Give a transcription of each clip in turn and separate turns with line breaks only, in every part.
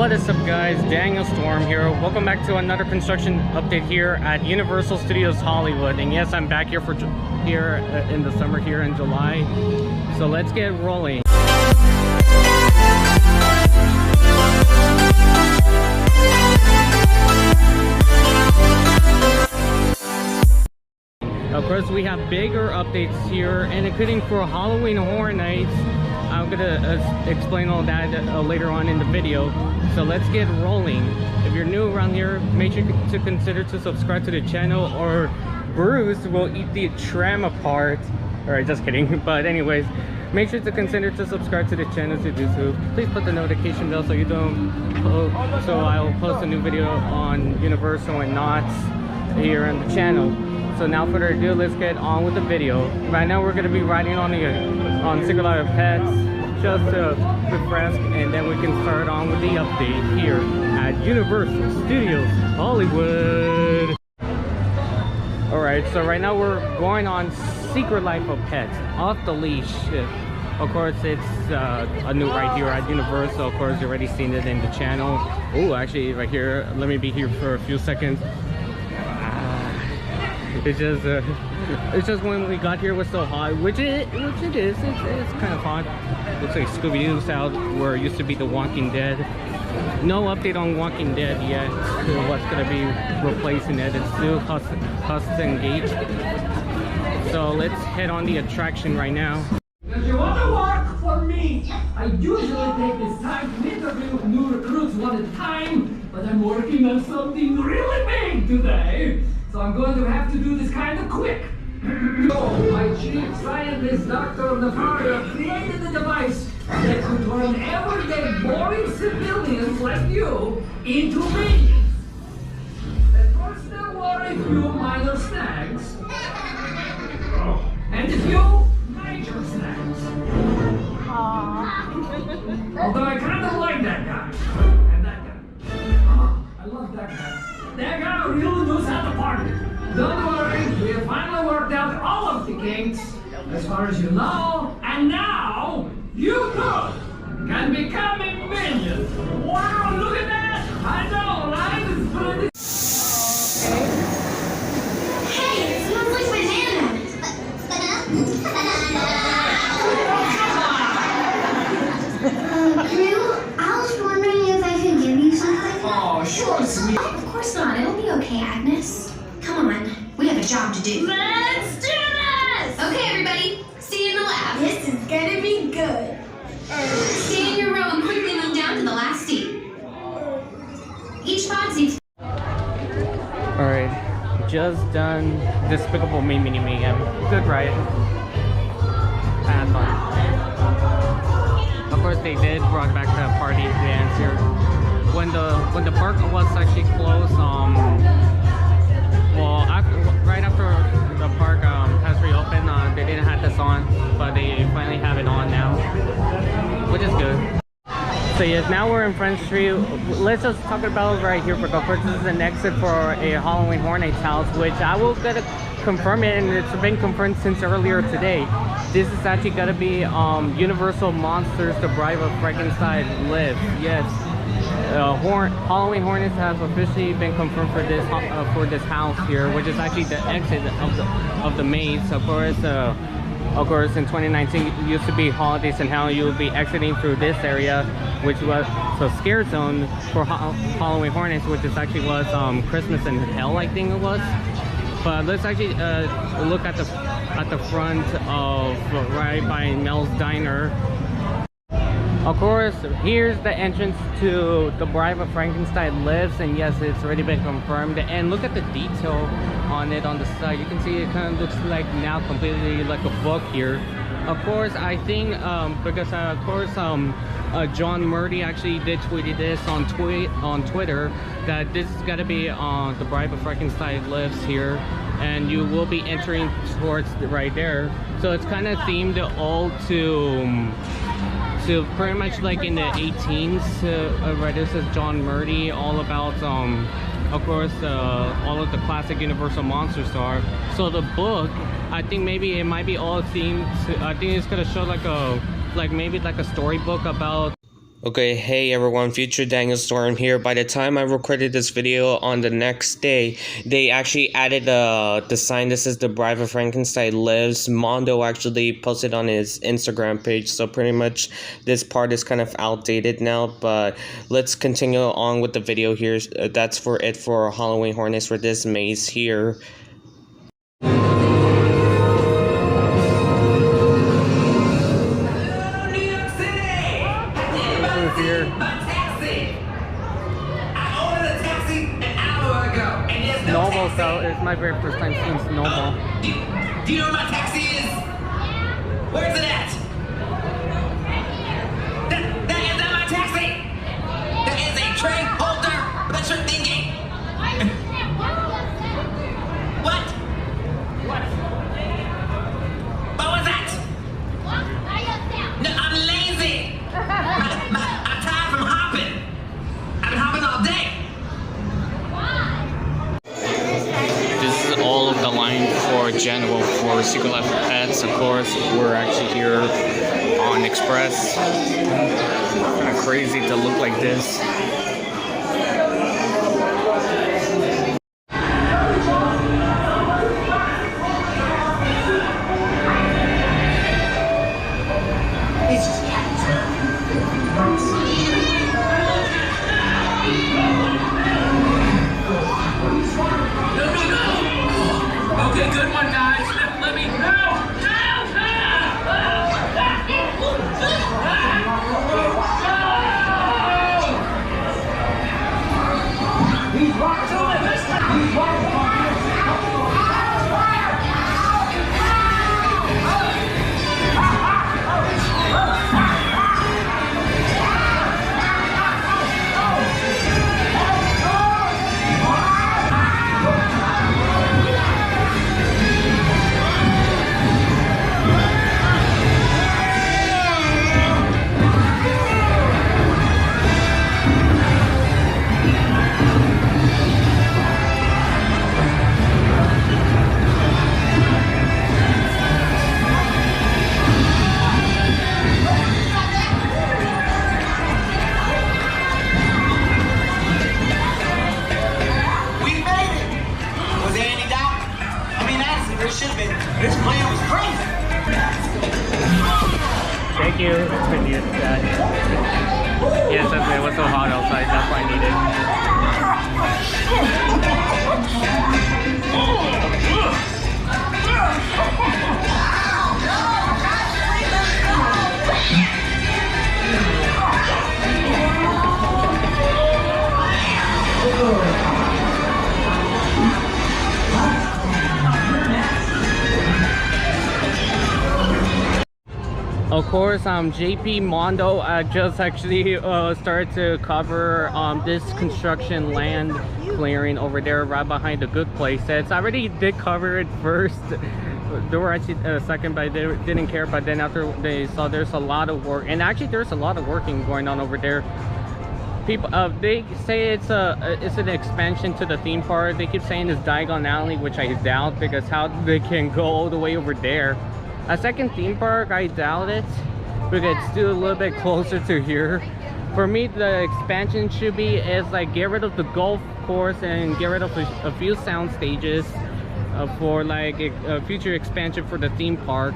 What is up, guys? Daniel Storm here. Welcome back to another construction update here at Universal Studios Hollywood. And yes, I'm back here for in the summer here in July. So let's get rolling. Of course, we have bigger updates here, and including for Halloween Horror Nights. I'm gonna explain all that later on in the video. So let's get rolling. If you're new around here, make sure to consider to subscribe to the channel, or Bruce will eat the tram apart. Alright, just kidding. But anyways, make sure to consider to subscribe to the channel to do so. Please put the notification bell so you don't so I'll post a new video on Universal and Knots here on the channel. So now, further ado, let's get on with the video. Right now we're going to be riding on Secret Life of Pets just to refresh, and then we can start on with the update here at Universal Studios Hollywood. Alright, so right now we're going on Secret Life of Pets, off the leash. Of course, it's a new ride here at Universal. Of course, you've already seen it in the channel. Oh, actually, right here, let me be here for a few seconds. It's just when we got here it was so hot, which it is. It's kind of hot. Looks like Scooby-Doo style, where it used to be The Walking Dead. No update on Walking Dead yet. What's gonna be replacing it? It's still Hudson Gate. So let's head on the attraction right now.
If you want to work for me, I usually take this time to interview new recruits one at a time, but I'm working on something really big today. So I'm going to have to do this kind of quick. So, my chief scientist, Dr. Navarro, created a device that could turn everyday boring civilians like you into minions. At first there were a few minor snags, and a few major snags. Although I kind of like that guy, and that guy. I love that guy. That guy really knows how to party. Don't worry, we have finally worked out all of the kinks, as far as you know, and now you too can become a minion. Wow, look at that! I know, right? It's pretty.
Hey, it smells like banana. Drew, I was wondering if I could give you something.
Oh, sure, sweet.
Of course not. It'll be okay, Agnes. Come on. We have a job to do. Let's do this! Okay, everybody. See you in the lab. This is gonna be good. Stay in your row and quickly move down to the last seat. Each pod seats.
Alright, just done Despicable Me Mini Mayhem. Good ride. Had fun. Of course, they did brought back the party dance here. When the park was actually closed, well, right after the park has reopened, they didn't have this on, but they finally have it on now, which is good. So yes, now we're in French Street. Let's just talk about right here, because this is an exit for a Halloween Horror Nights house, which I will get to confirm it, and it's been confirmed since earlier today. This is actually gonna be Universal Monsters: The Bride of Frankenstein Live. Yes. Halloween Hornets has officially been confirmed for this house here, which is actually the exit of the maze. Of course, in 2019, it used to be Holidays in Hell. You will be exiting through this area, which was a scare zone for Halloween Hornets, which is actually was Christmas in Hell, I think it was. But let's actually look at the front of right by Mel's Diner. Of course, here's the entrance to The Bride of Frankenstein Lives, and yes, it's already been confirmed. And look at the detail on it on the side. You can see it kind of looks like now completely like a book here. Of course, I think because of course John Murdy actually did tweet this on Twitter that this is gonna be The Bride of Frankenstein Lives here, and you will be entering towards right there. So it's kind of themed all to pretty much like in the 18s. Right, this is John Murdy, all about of course all of the classic Universal monsters are. So the book, I think maybe it might be all themed to, I think it's gonna show like maybe like a storybook about Okay, hey everyone, Future Daniel Storm here. By the time I recorded this video on the next day, they actually added the sign. This is the Bride of Frankenstein Lives. Mondo actually posted on his Instagram page, so pretty much this part is kind of outdated now, but let's continue on with the video here. That's for it for Halloween Hornets for this maze here. Here. Snowball, so it's my very first time seeing Snowball.
Do you know where my taxi is? Where's it at? That is not my taxi! That is a tray holder! That's your thinking! What? What was that? No, I'm lazy! I'm tired from hopping! I've been hopping all day!
This is all of the line for General for Secret Life of Pets. Of course, we're actually here on Express. Kind of crazy to look like this.
Okay, good one, guys. Let me know.
This plan was great!
Thank you. Yes, it was so hot outside. That's why Of course, JP Mondo just actually started to cover this construction land clearing over there right behind the good place. It's already did cover it first. They were actually second, but they didn't care. But then after they saw there's a lot of work, and actually there's a lot of working going on over there. People, they say it's an expansion to the theme park. They keep saying it's Diagon Alley, which I doubt, because how they can go all the way over there. A second theme park, I doubt it, because it's still a little bit closer to here. For me, the expansion should be is like get rid of the golf course and get rid of a few sound stages for like a future expansion for the theme park.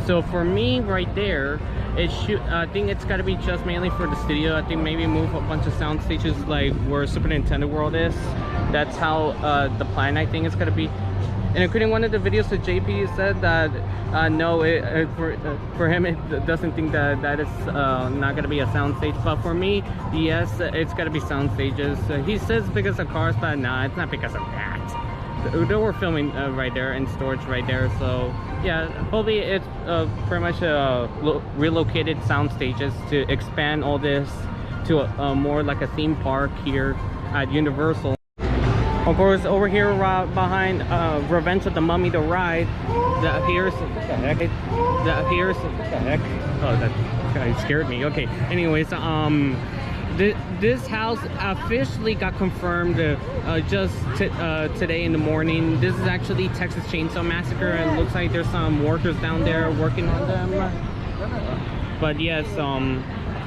So for me, right there, it should. I think it's got to be just mainly for the studio. I think maybe move a bunch of sound stages like where Super Nintendo World is. That's how the plan I think is gonna be. And including one of the videos that JP said that no, for him it doesn't think that is not gonna be a sound stage, but for me, yes, it's gotta be sound stages. He says because of cars, but nah, it's not because of that. They were filming right there and storage right there, so yeah, hopefully it's pretty much relocated sound stages to expand all this to a more like a theme park here at Universal. Of course, over here behind Revenge of the Mummy, the ride. Here's what the heck? Oh, that guy scared me. Okay. Anyways, this house officially got confirmed just today in the morning. This is actually Texas Chainsaw Massacre, and it looks like there's some workers down there working on them. But yes,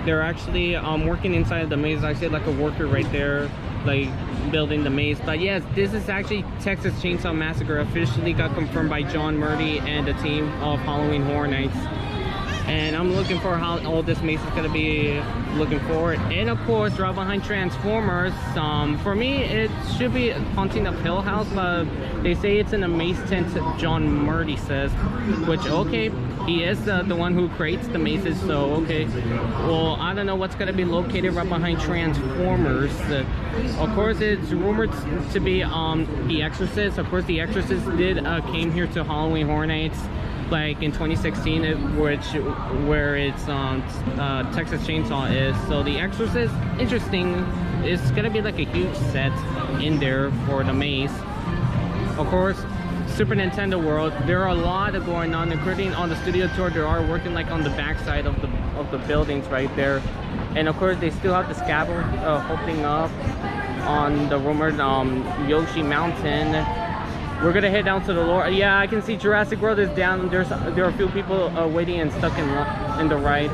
They're actually working inside the maze. I see like a worker right there, like building the maze. But yes, this is actually Texas Chainsaw Massacre. Officially got confirmed by John Murdy and the team of Halloween Hornets. And I'm looking for how all this maze is gonna be looking forward. And of course, right behind Transformers, for me it should be Haunting of Hill House, but they say it's in a maze tent, John Murdy says, which okay, he is the one who creates the mazes, so okay. Well, I don't know what's gonna be located right behind Transformers. Of course, it's rumored to be The Exorcist. Of course, The Exorcist did came here to Halloween Hornets like in 2016, where it's Texas Chainsaw is. So The Exorcist, interesting. It's gonna be like a huge set in there for the maze. Of course, Super Nintendo World, there are a lot of going on, including on the studio tour. They are working like on the backside of the buildings right there. And of course, they still have the scaffold holding up on the rumored Yoshi Mountain. We're gonna head down to the lower. Yeah, I can see Jurassic World is down. There are a few people waiting and stuck in the ride.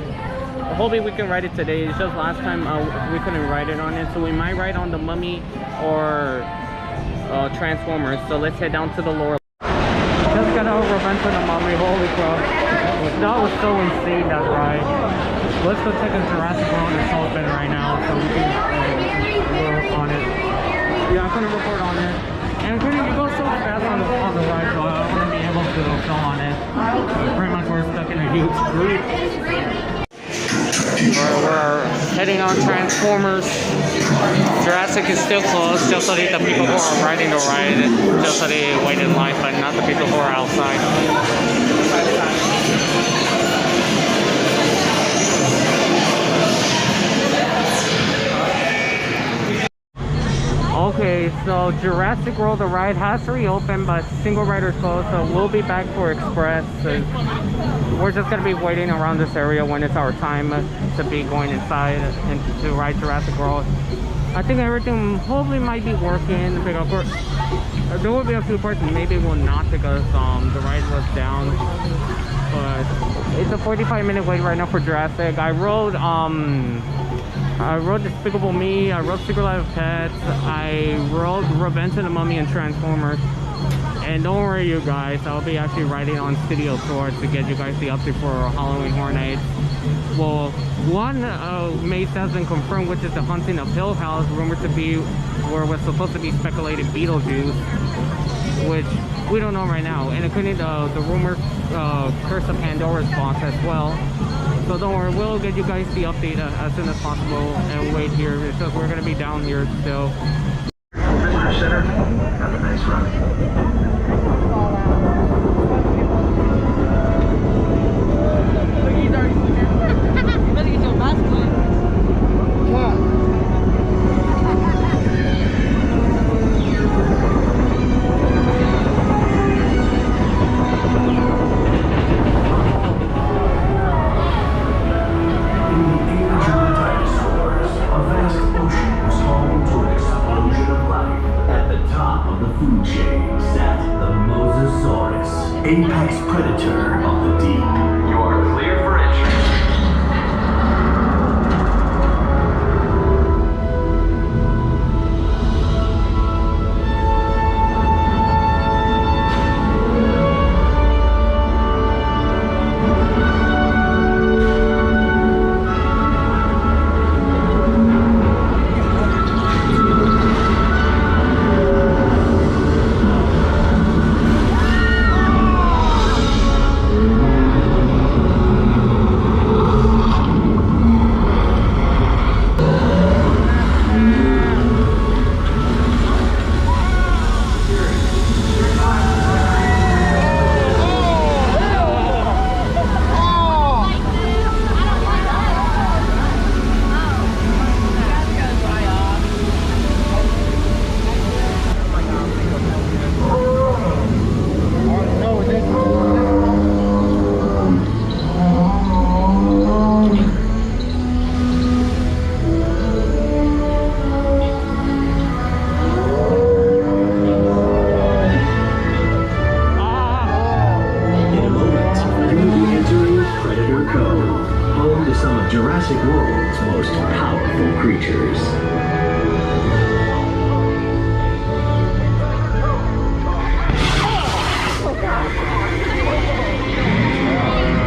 Hopefully we can ride it today. It's just last time we couldn't ride it on it, so we might ride on the Mummy or Transformers. So let's head down to the lower. Just got over Revenge of the Mummy. Holy crap! That was so insane, that ride. Let's go check out Jurassic World. It's open right now, so we can work on it. Yeah, I'm gonna report on it. And you go so fast on the ride, so I want to be able to film on it. Pretty much we're stuck in a huge group. We're heading on Transformers. Jurassic is still closed, just so the people who are riding the ride, just so they wait in line, but not the people who are outside. Okay, so Jurassic World, the ride has reopened, but single rider is closed, so we'll be back for Express. We're just gonna be waiting around this area when it's our time to be going inside and to ride Jurassic World. I think everything hopefully might be working, because of course there will be a few parts maybe will not, because the ride was down. But it's a 45-minute wait right now for Jurassic. I rode Despicable Me, I rode Secret Life of Pets, I rode Revenge of the Mummy and Transformers. And don't worry you guys, I'll be actually riding on Studio Tour to get you guys the update for Halloween Horror Nights. Well, one maze has been confirmed, which is the Haunting of Hill House, rumored to be where was supposed to be speculated Beetlejuice, which we don't know right now. And according to the rumor, Curse of Pandora's box as well. So don't worry, we'll get you guys the update as soon as possible, and wait here because we're gonna be down here still.
Visitor Center, have a nice run. Apex predator of the deep. You are clear for entry. years.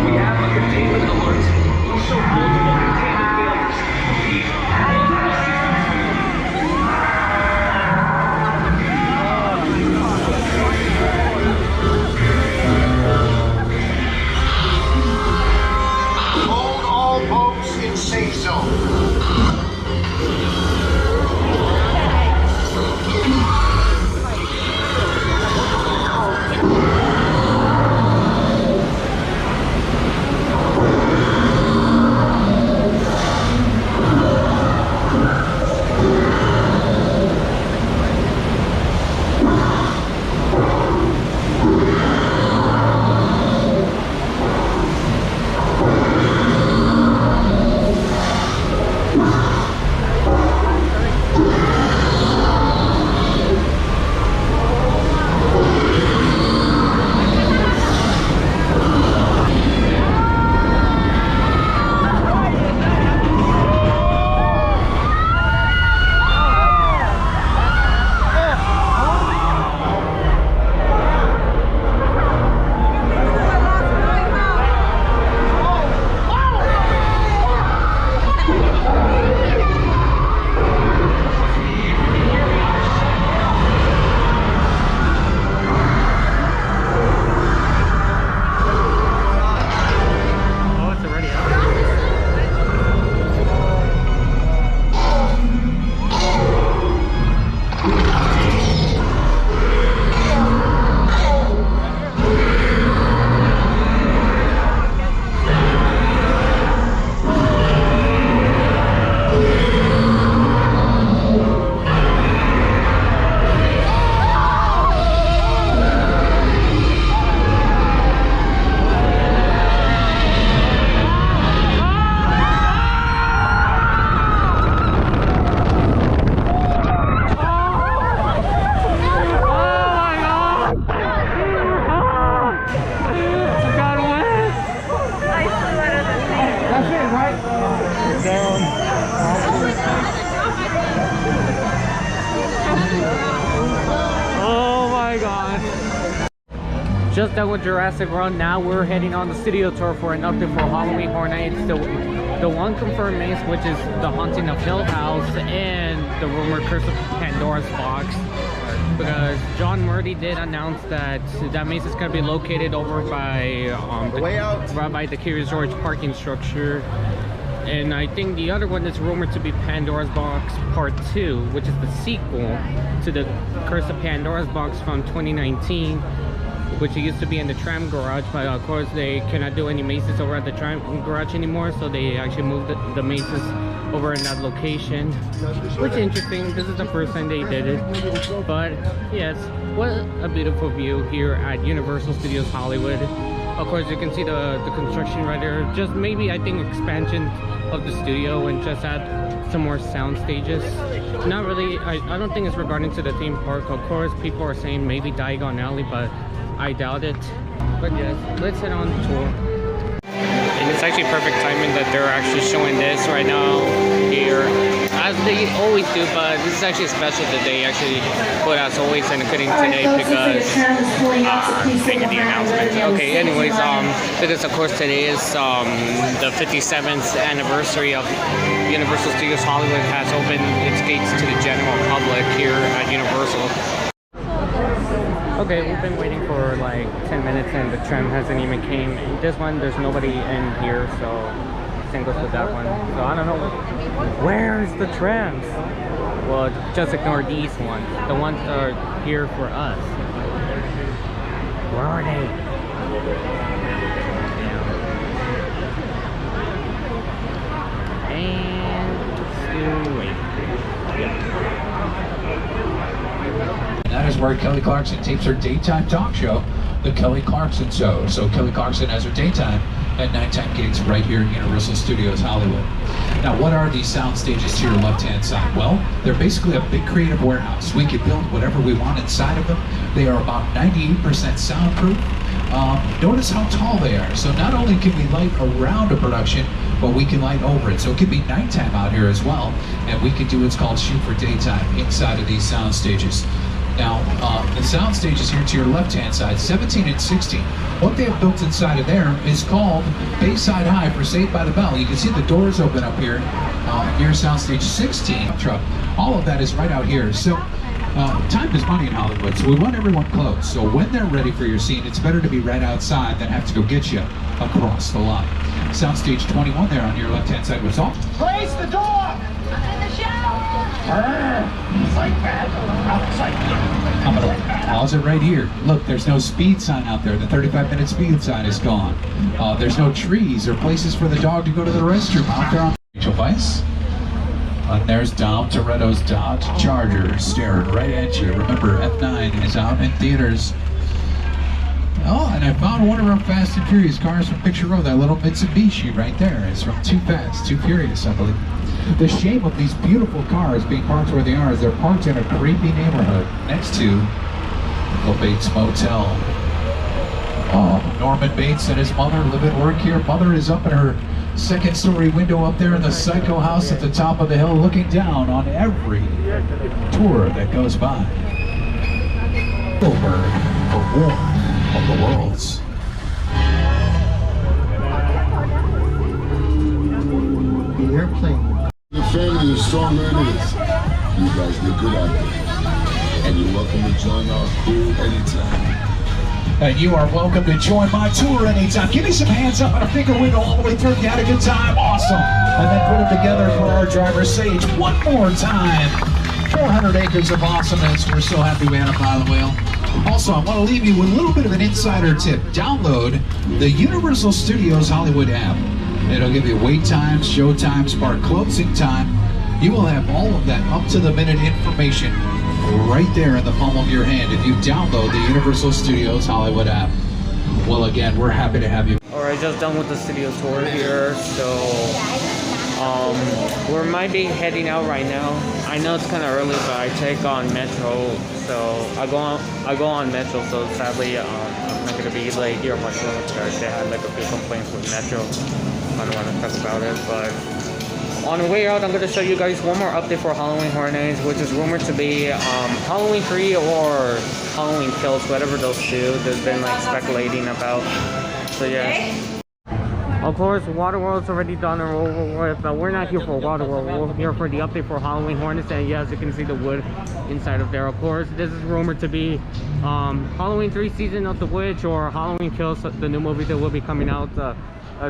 We have a containment alert. Show multiple containment failures. Repeat, all battle
Hold all boats in safe zone.
Oh my god. Just done with Jurassic Run. Now we're heading on the studio tour for an update for Halloween Horror Nights. The one confirmed maze, which is the Haunting of Hill House and the rumored Curse of Pandora's Box. Because John Murdy did announce that that maze is going to be located over by by the Curious George parking structure. And I think the other one is rumored to be Pandora's Box Part 2, which is the sequel to the Curse of Pandora's Box from 2019, which used to be in the tram garage, but of course they cannot do any mazes over at the tram garage anymore, so they actually moved the mazes over in that location, which is interesting. This is the first time they did it, but yes, what a beautiful view here at Universal Studios Hollywood. Of course, you can see the construction right there. Just maybe, I think, expansion of the studio and just add some more sound stages. Not really, I don't think it's regarding to the theme park. Of course, people are saying maybe Diagon Alley, but I doubt it. But yes, let's head on the tour. And it's actually perfect timing that they're actually showing this right now here, as they always do, but this is actually special that they actually put as always and including today because making the announcement. Okay, anyways, because of course today is the 57th anniversary of Universal Studios Hollywood has opened its gates to the general public here at Universal. Okay, we've been waiting for like 10 minutes and the tram hasn't even came. This one, there's nobody in here, so same goes with that one. So I don't know, where's the trams? Well, just ignore these ones. The ones that are here for us. Where are they? And still waiting.
That is where Kelly Clarkson tapes her daytime talk show, The Kelly Clarkson Show. So Kelly Clarkson has her daytime and nighttime gigs right here at Universal Studios Hollywood. Now, what are these sound stages to your left-hand side? Well, they're basically a big creative warehouse. We can build whatever we want inside of them. They are about 98% soundproof. Notice how tall they are. So not only can we light around a production, but we can light over it. So it could be nighttime out here as well, and we could do what's called shoot for daytime inside of these sound stages. Now, the sound stages here to your left-hand side, 17 and 16. What they have built inside of there is called Bayside High for Saved by the Bell. You can see the doors open up here near sound stage 16. Truck. All of that is right out here. So time is money in Hollywood, so we want everyone close. So when they're ready for your scene, it's better to be right outside than have to go get you across the lot. Soundstage 21 there on your left-hand side was off.
Place the dog!
I'm in the shower!
I'm gonna pause it right here. Look, there's no speed sign out there. The 35-minute speed sign is gone. There's no trees or places for the dog to go to the restroom out there on Rachel Weisz. And there's Dom Toretto's Dodge Charger staring right at you. Remember, F9 is out in theaters. Oh, and I found one of our Fast and Furious cars from Picture Row. That little Mitsubishi right there is from Too Fast, Too Furious, I believe. The shame of these beautiful cars being parked where they are is they're parked in a creepy neighborhood next to the Bates Motel. Oh, Norman Bates and his mother live and work here. Mother is up in her second-story window up there in the Psycho house at the top of the hill, looking down on every tour that goes by. Over the war of the worlds.
The airplane. The family is stronger than it is. You guys did good out there. And you're welcome to join our crew anytime.
And you are welcome to join my tour anytime. Give me some hands up and a finger wiggle all the way through. You had a good time. Awesome. And then put them together for our driver Sage one more time. 400 acres of awesomeness. We're so happy we had a pilot whale. Also, I want to leave you with a little bit of an insider tip. Download the Universal Studios Hollywood app. It'll give you wait times, show times, park closing time. You will have all of that up-to-the-minute information right there in the palm of your hand if you download the Universal Studios Hollywood app. Well, again, we're happy to have you.
Alright, just done with the studio tour here, so we might be heading out right now. I know it's kind of early, but I take on Metro, so I go on Metro, so sadly I'm not going to be late here much longer because they had like a few complaints with Metro. I don't want to talk about it, but on the way out, I'm going to show you guys one more update for Halloween Horror Nights, which is rumored to be Halloween 3 or Halloween Kills, whatever those two. There's been like speculating about. So yeah. Of course, Waterworld's already done and over with, but we're not here for Waterworld. We're here for the update for Halloween Hornets, and yeah, as you can see the wood inside of there. Of course, this is rumored to be Halloween 3 Season of the Witch or Halloween Kills, the new movie that will be coming out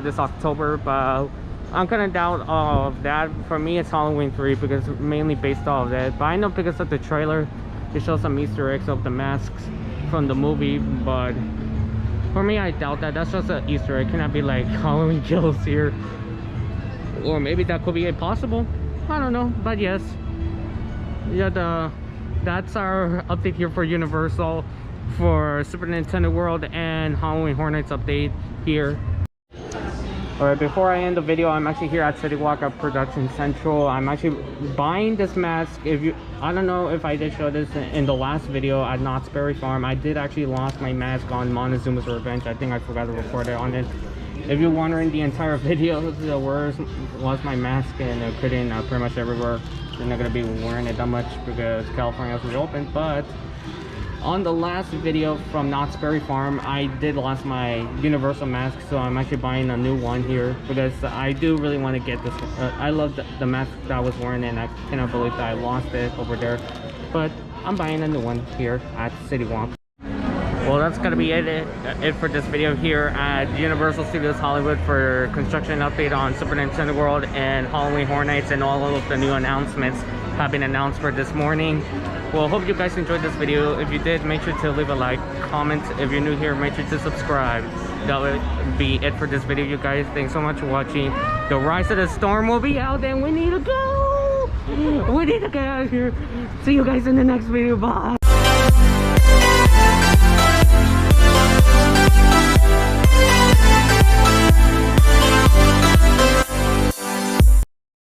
this October, but I'm kind of doubt of that. For me, it's Halloween 3 because it's mainly based off that. But I know because of the trailer, it shows some Easter eggs of the masks from the movie. But for me, I doubt that. That's just an Easter egg. It cannot be like Halloween Kills here. Or maybe that could be possible. I don't know. But yes. Yeah, that's our update here for Universal, for Super Nintendo World, and Halloween Horror Nights update here. Alright, before I end the video, I'm actually here at City Walk at Production Central. I'm actually buying this mask. I don't know if I did show this in the last video at Knott's Berry Farm. I did actually lost my mask on Montezuma's Revenge. I think I forgot to record it on it. If you're wondering the entire video, where was my mask, and I couldn't pretty much everywhere. They're not going to be wearing it that much because California has reopened, but on the last video from Knott's Berry Farm, I did lost my Universal mask, so I'm actually buying a new one here because I do really want to get this. I love the mask that I was wearing, and I cannot believe that I lost it over there. But I'm buying a new one here at City Walk. Well, that's gonna be it for this video here at Universal Studios Hollywood for construction update on Super Nintendo World and Halloween Horror Nights, and all of the new announcements have been announced for this morning. Well, hope you guys enjoyed this video. If you did, make sure to leave a like, comment. If you're new here, make sure to subscribe. That would be it for this video, you guys. Thanks so much for watching. The Rise of the Storm will be out, and we need to go. We need to get out of here. See you guys in the next video. Bye.